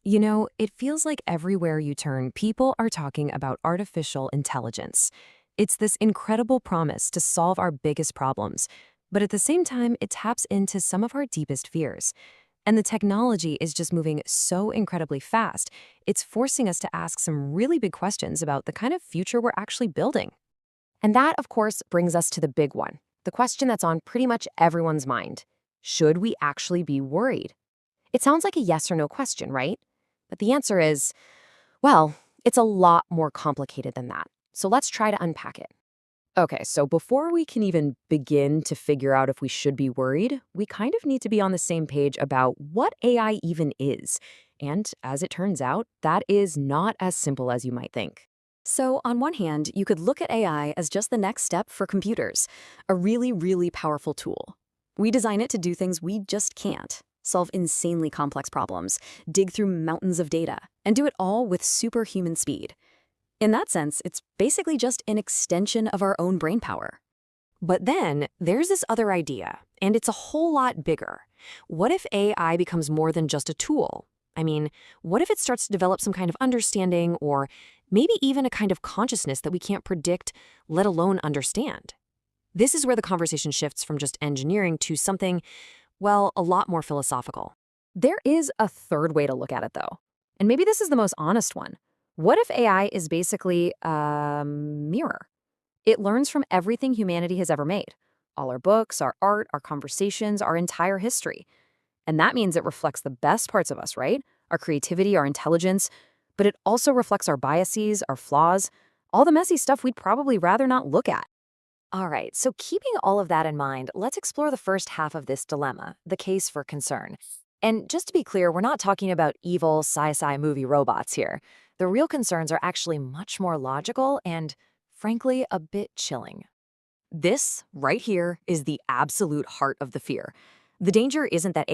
You know, it feels like everywhere you turn, people are talking about artificial intelligence. It's this incredible promise to solve our biggest problems, but at the same time, it taps into some of our deepest fears. And the technology is just moving so incredibly fast, it's forcing us to ask some really big questions about the kind of future we're actually building. And that, of course, brings us to the big one, the question that's on pretty much everyone's mind. Should we actually be worried? It sounds like a yes or no question, right? But the answer is, well, it's a lot more complicated than that. So let's try to unpack it. Okay, so before we can even begin to figure out if we should be worried, we kind of need to be on the same page about what AI even is. And as it turns out, that is not as simple as you might think. So, on one hand, you could look at AI as just the next step for computers, a really, really powerful tool. We design it to do things we just can't, solve insanely complex problems, dig through mountains of data, and do it all with superhuman speed. In that sense, it's basically just an extension of our own brain power. But then there's this other idea, and it's a whole lot bigger. What if AI becomes more than just a tool? I mean, what if it starts to develop some kind of understanding or maybe even a kind of consciousness that we can't predict, let alone understand? This is where the conversation shifts from just engineering to something, well, a lot more philosophical. There is a third way to look at it, though. And maybe this is the most honest one. What if AI is basically a mirror? It learns from everything humanity has ever made, all our books, our art, our conversations, our entire history. And that means it reflects the best parts of us, right? Our creativity, our intelligence, but it also reflects our biases, our flaws, all the messy stuff we'd probably rather not look at. All right, so keeping all of that in mind, let's explore the first half of this dilemma, the case for concern. And just to be clear, we're not talking about evil sci-fi movie robots here. The real concerns are actually much more logical and, frankly, a bit chilling. This, right here, is the absolute heart of the fear. The danger isn't that